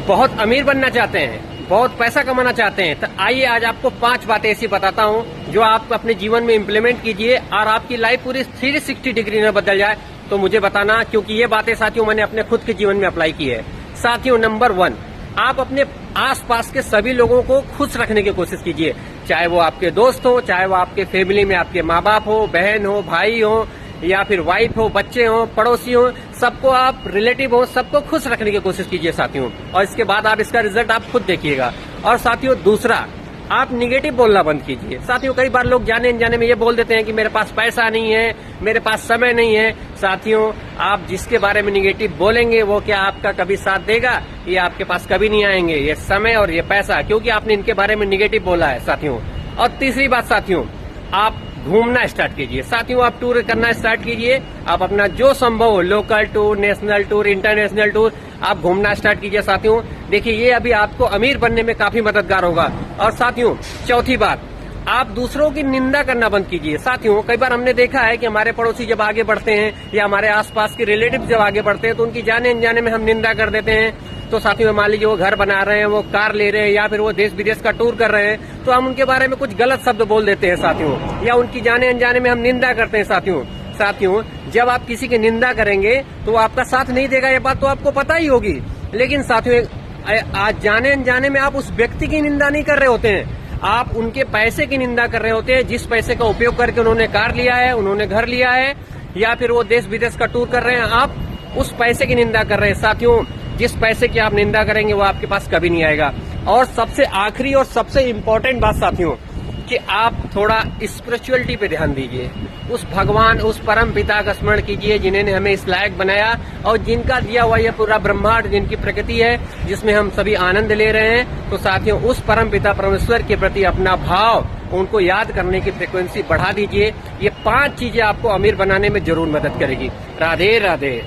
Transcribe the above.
बहुत अमीर बनना चाहते हैं, बहुत पैसा कमाना चाहते हैं, तो आइए आज आपको 5 बातें ऐसी बताता हूं जो आप अपने जीवन में इम्प्लीमेंट कीजिए और आपकी लाइफ पूरी 360 डिग्री में बदल जाए। तो मुझे बताना, क्योंकि ये बातें साथियों मैंने अपने खुद के जीवन में अप्लाई की है। साथियों, नंबर 1, आप अपने आसपास के सभी लोगों को खुश रखने की कोशिश कीजिए, चाहे वो आपके दोस्त हो, चाहे वो आपके फैमिली में आपके माँ बाप हो, बहन हो, भाई हो, या फिर वाइफ हो, बच्चे हो, पड़ोसी हो, सबको आप रिलेटिव हो, सबको खुश रखने की कोशिश कीजिए साथियों। और इसके बाद आप इसका रिजल्ट आप खुद देखिएगा। और साथियों, दूसरा, आप निगेटिव बोलना बंद कीजिए। साथियों, कई बार लोग जाने अनजाने में ये बोल देते हैं कि मेरे पास पैसा नहीं है, मेरे पास समय नहीं है। साथियों, आप जिसके बारे में निगेटिव बोलेंगे वो क्या आपका कभी साथ देगा? ये आपके पास कभी नहीं आएंगे, ये समय और ये पैसा, क्योंकि आपने इनके बारे में निगेटिव बोला है साथियों। और तीसरी बात साथियों, आप घूमना स्टार्ट कीजिए। साथियों, आप टूर करना स्टार्ट कीजिए। आप अपना जो संभव हो, local tour, national tour, international tour, आप घूमना स्टार्ट कीजिए साथियों। देखिए, ये अभी आपको अमीर बनने में काफी मददगार होगा। और साथियों, चौथी बात, आप दूसरों की निंदा करना बंद कीजिए। साथियों, कई बार हमने देखा है कि हमारे पड़ोसी जब आगे बढ़ते हैं या हमारे आसपास के रिलेटिव जब आगे बढ़ते हैं तो उनकी जाने अनजाने में हम निंदा कर देते हैं। तो साथियों, मान लीजिए वो घर बना रहे हैं, वो कार ले रहे हैं, या फिर वो देश विदेश का टूर कर रहे हैं, तो हम उनके बारे में कुछ गलत शब्द बोल देते हैं साथियों, या उनकी जाने अनजाने में हम निंदा करते हैं साथियों, जब आप किसी की निंदा करेंगे तो वो आपका साथ नहीं देगा, ये बात तो आपको पता ही होगी। लेकिन साथियों, आज जाने अनजाने में आप उस व्यक्ति की निंदा नहीं कर रहे होते हैं, आप उनके पैसे की निंदा कर रहे होते हैं, जिस पैसे का उपयोग करके उन्होंने कार लिया है, उन्होंने घर लिया है, या फिर वो देश विदेश का टूर कर रहे हैं, आप उस पैसे की निंदा कर रहे हैं। साथियों, जिस पैसे की आप निंदा करेंगे वो आपके पास कभी नहीं आएगा। और सबसे आखिरी और सबसे इम्पोर्टेंट बात साथियों, कि आप थोड़ा स्पिरिचुअलिटी पे ध्यान दीजिए। उस भगवान, उस परम पिता का स्मरण कीजिए जिन्होंने हमें इस लायक बनाया और जिनका दिया हुआ यह पूरा ब्रह्मांड, जिनकी प्रकृति है, जिसमें हम सभी आनंद ले रहे हैं। तो साथियों, उस परम पिता परमेश्वर के प्रति अपना भाव, उनको याद करने की फ्रिक्वेंसी बढ़ा दीजिए। ये 5 चीजें आपको अमीर बनाने में जरूर मदद करेगी। राधे राधे।